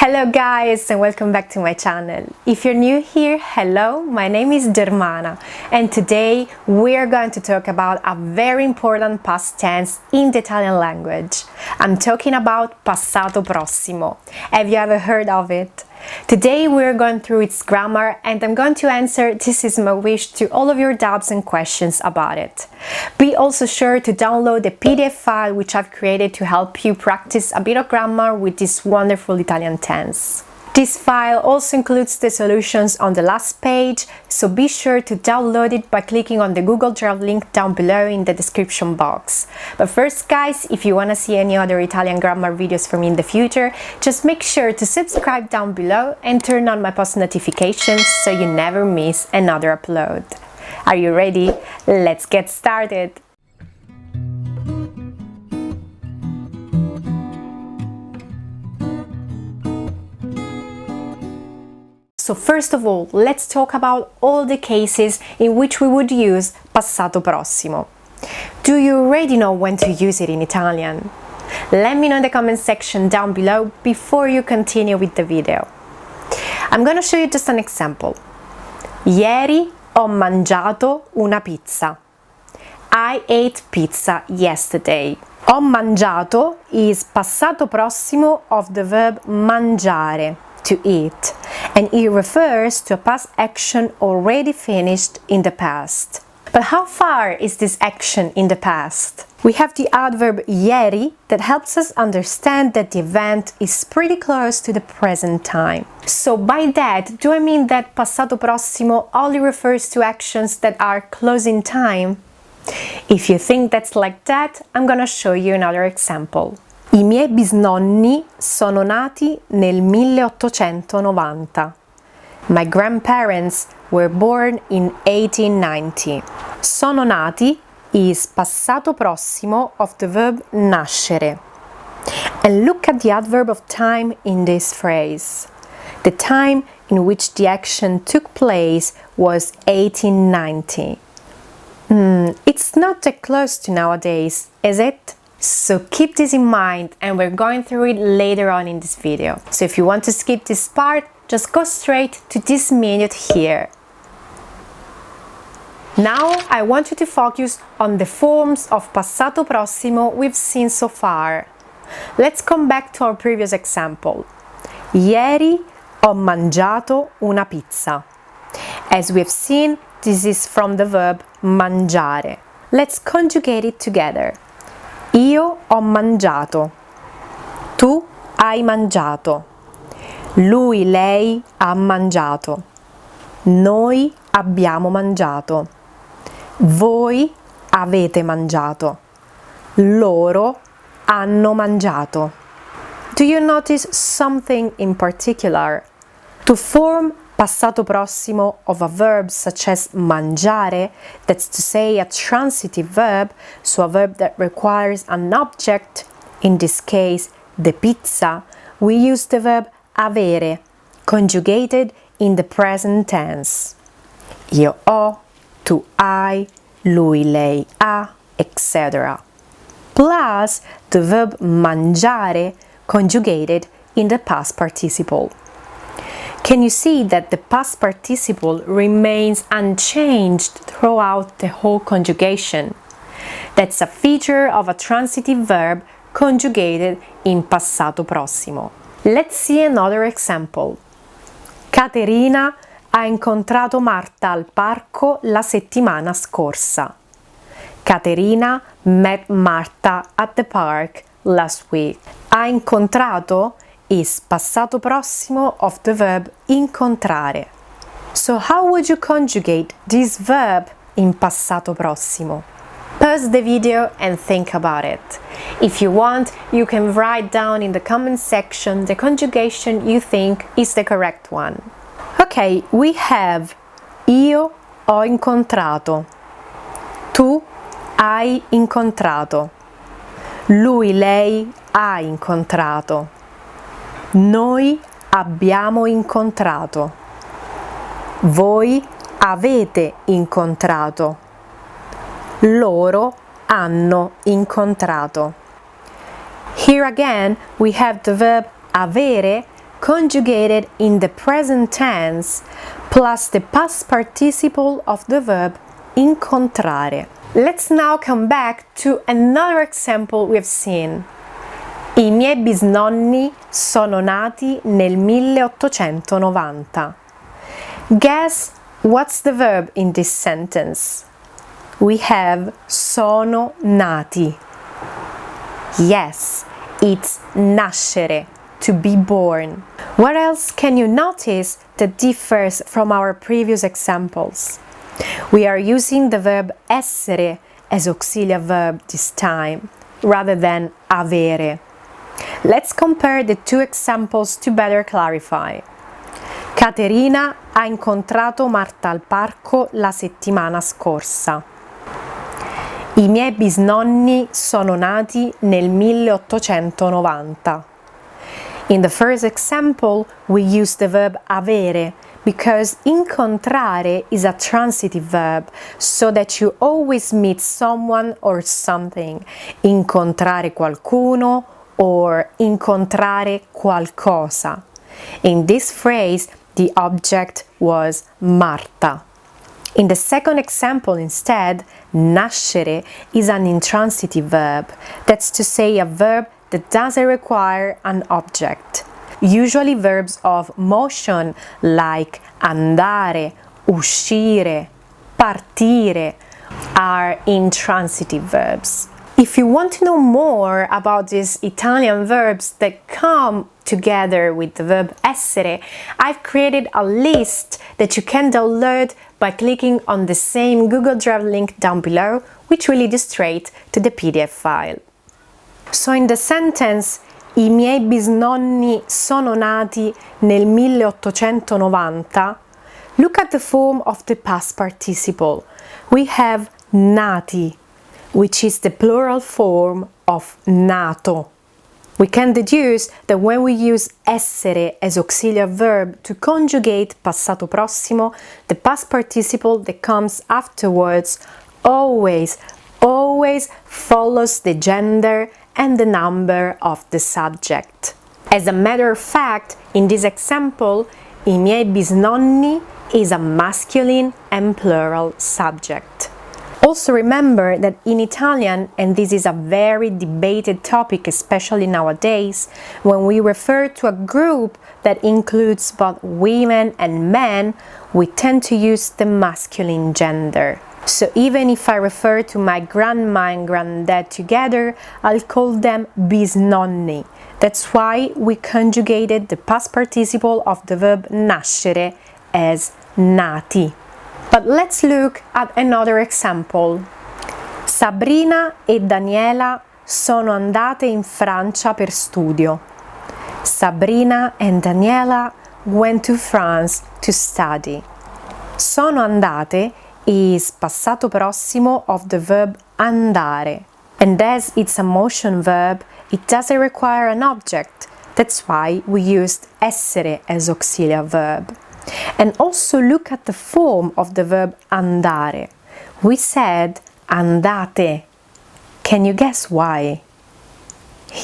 Hello guys and welcome back to my channel. If you're new here, hello, my name is Germana and today we are going to talk about a very important past tense in the Italian language. I'm talking about Passato Prossimo. Have you ever heard of it? Today we're going through its grammar and I'm going to answer "this is my wish" to all of your doubts and questions about it. Be also sure to download the PDF file which I've created to help you practice a bit of grammar with this wonderful Italian tense. This file also includes the solutions on the last page, so be sure to download it by clicking on the Google Drive link down below in the description box. But first guys, if you want to see any other Italian grammar videos from me in the future, just make sure to subscribe down below and turn on my post notifications so you never miss another upload. Are you ready? Let's get started! So first of all, let's talk about all the cases in which we would use Passato Prossimo. Do you already know when to use it in Italian? Let me know in the comment section down below before you continue with the video. I'm gonna show you just an example. Ieri ho mangiato una pizza. I ate pizza yesterday. Ho mangiato is passato prossimo of the verb mangiare, to eat, and it refers to a past action already finished in the past. But how far is this action in the past? We have the adverb ieri that helps us understand that the event is pretty close to the present time. So by that, do I mean that passato prossimo only refers to actions that are close in time? If you think that's like that, I'm gonna show you another example. I miei bisnonni sono nati nel 1890. My grandparents were born in 1890. Sono nati is passato prossimo of the verb nascere. And look at the adverb of time in this phrase. The time in which the action took place was 1890. It's not that close to nowadays, is it? So keep this in mind and we're going through it later on in this video. So if you want to skip this part, just go straight to this minute here. Now I want you to focus on the forms of passato prossimo we've seen so far. Let's come back to our previous example. Ieri ho mangiato una pizza. As we've seen, this is from the verb mangiare. Let's conjugate it together. Io ho mangiato. Tu hai mangiato. Lui, lei ha mangiato. Noi abbiamo mangiato. Voi avete mangiato. Loro hanno mangiato. Do you notice something in particular? To form passato prossimo of a verb such as mangiare, that's to say a transitive verb, so a verb that requires an object, in this case the pizza, we use the verb avere, conjugated in the present tense. Io ho, tu hai, lui, lei ha, etc. Plus the verb mangiare, conjugated in the past participle. Can you see that the past participle remains unchanged throughout the whole conjugation? That's a feature of a transitive verb conjugated in passato prossimo. Let's see another example. Caterina ha incontrato Marta al parco la settimana scorsa. Caterina met Marta at the park last week. Ha incontrato is passato prossimo of the verb incontrare. So how would you conjugate this verb in passato prossimo? Pause the video and think about it. If you want, you can write down in the comment section the conjugation you think is the correct one. Okay, we have io ho incontrato. Tu hai incontrato. Lui, lei ha incontrato. Noi abbiamo incontrato. Voi avete incontrato. Loro hanno incontrato. Here again we have the verb avere conjugated in the present tense plus the past participle of the verb incontrare. Let's now come back to another example we've seen. I miei bisnonni sono nati nel 1890. Guess what's the verb in this sentence? We have sono nati. Yes, it's nascere, to be born. What else can you notice that differs from our previous examples? We are using the verb essere as auxiliary verb this time, rather than avere. Let's compare the two examples to better clarify. Caterina ha incontrato Marta al parco la settimana scorsa. I miei bisnonni sono nati nel 1890. In the first example, we use the verb avere because incontrare is a transitive verb, so that you always meet someone or something. Incontrare qualcuno or incontrare qualcosa. In this phrase, the object was Marta. In the second example instead, nascere is an intransitive verb. That's to say a verb that doesn't require an object. Usually verbs of motion like andare, uscire, partire are intransitive verbs. If you want to know more about these Italian verbs that come together with the verb essere, I've created a list that you can download by clicking on the same Google Drive link down below, which will lead you straight to the PDF file. So in the sentence, I miei bisnonni sono nati nel 1890, look at the form of the past participle. We have nati, which is the plural form of nato. We can deduce that when we use essere as auxiliary verb to conjugate passato prossimo, the past participle that comes afterwards always follows the gender and the number of the subject. As a matter of fact, in this example, I miei bisnonni is a masculine and plural subject. Also remember that in Italian, and this is a very debated topic, especially nowadays, when we refer to a group that includes both women and men, we tend to use the masculine gender. So even if I refer to my grandma and granddad together, I'll call them bisnonni. That's why we conjugated the past participle of the verb nascere as nati. But let's look at another example. Sabrina e Daniela sono andate in Francia per studio. Sabrina and Daniela went to France to study. Sono andate is passato prossimo of the verb andare. And as it's a motion verb, it doesn't require an object. That's why we used essere as auxiliary verb. And also look at the form of the verb andare. We said andate. Can you guess why?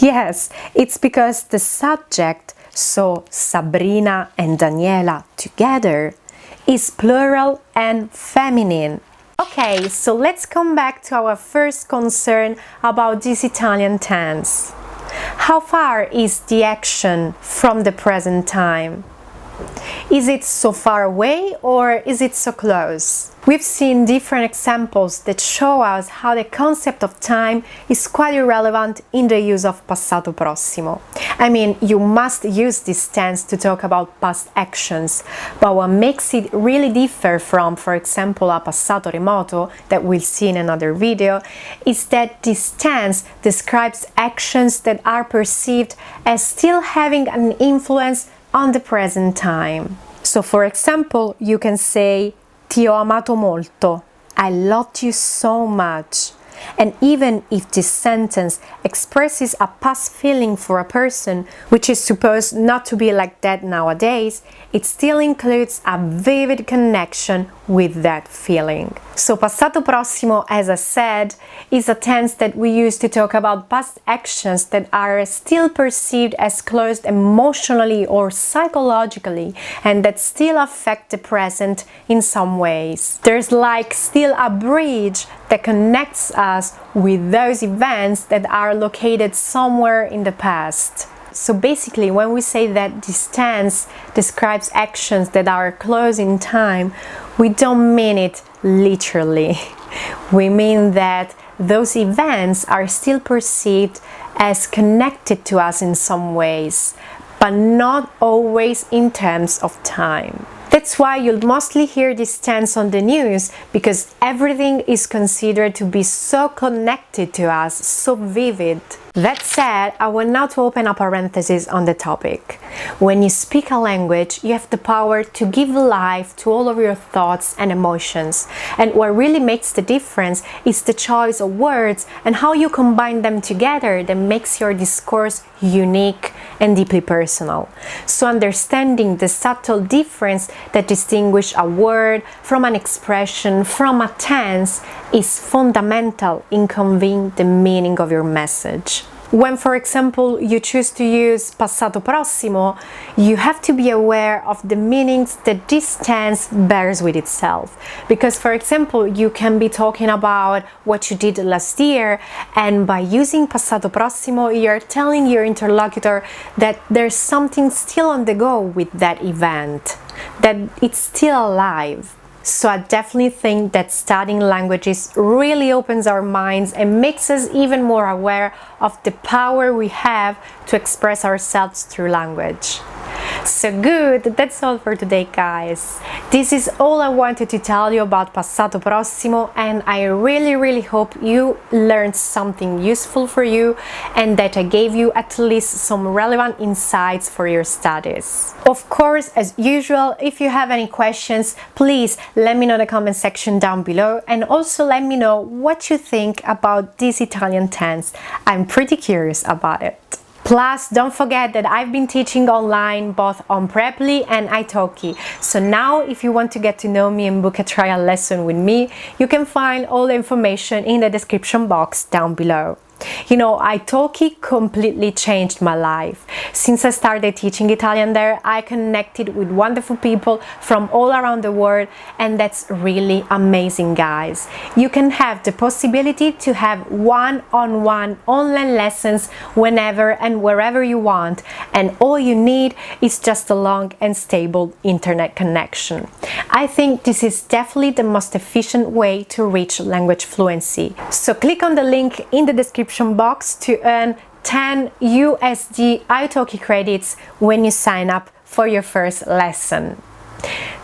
Yes, it's because the subject, so Sabrina and Daniela together, is plural and feminine. Okay, so let's come back to our first concern about this Italian tense. How far is the action from the present time? Is it so far away or is it so close? We've seen different examples that show us how the concept of time is quite irrelevant in the use of passato prossimo. I mean, you must use this tense to talk about past actions, but what makes it really differ from, for example, a passato remoto that we'll see in another video, is that this tense describes actions that are perceived as still having an influence on the present time. So for example, you can say ti ho amato molto, I loved you so much. And even if this sentence expresses a past feeling for a person, which is supposed not to be like that nowadays, it still includes a vivid connection with that feeling. So passato prossimo, as I said, is a tense that we use to talk about past actions that are still perceived as closed emotionally or psychologically and that still affect the present in some ways. There's like still a bridge that connects us with those events that are located somewhere in the past. So basically, when we say that this tense describes actions that are close in time, we don't mean it literally. We mean that those events are still perceived as connected to us in some ways, but not always in terms of time. That's why you'll mostly hear this tense on the news, because everything is considered to be so connected to us, so vivid. That said, I want now to open a parenthesis on the topic. When you speak a language, you have the power to give life to all of your thoughts and emotions. And what really makes the difference is the choice of words and how you combine them together that makes your discourse unique and deeply personal. So understanding the subtle difference that distinguishes a word from an expression, from a tense, is fundamental in conveying the meaning of your message. When, for example, you choose to use passato prossimo, you have to be aware of the meanings that this tense bears with itself. Because, for example, you can be talking about what you did last year, and by using passato prossimo, you're telling your interlocutor that there's something still on the go with that event, that it's still alive. So I definitely think that studying languages really opens our minds and makes us even more aware of the power we have to express ourselves through language. So good, that's all for today, guys. This is all I wanted to tell you about passato prossimo, and I really hope you learned something useful for you and that I gave you at least some relevant insights for your studies. Of course, as usual, if you have any questions, please let me know in the comment section down below, and also let me know what you think about this Italian tense. I'm pretty curious about it. Plus, don't forget that I've been teaching online both on Preply and italki. So now, if you want to get to know me and book a trial lesson with me, you can find all the information in the description box down below. You know, italki completely changed my life. Since I started teaching Italian there, I connected with wonderful people from all around the world, and that's really amazing, guys. You can have the possibility to have one-on-one online lessons whenever and wherever you want, and all you need is just a long and stable internet connection. I think this is definitely the most efficient way to reach language fluency. So click on the link in the description box to earn 10 USD italki credits when you sign up for your first lesson.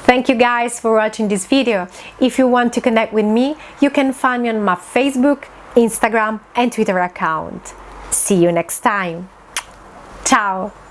Thank you guys for watching this video. If you want to connect with me, you can find me on my Facebook, Instagram and Twitter account. See you next time. Ciao!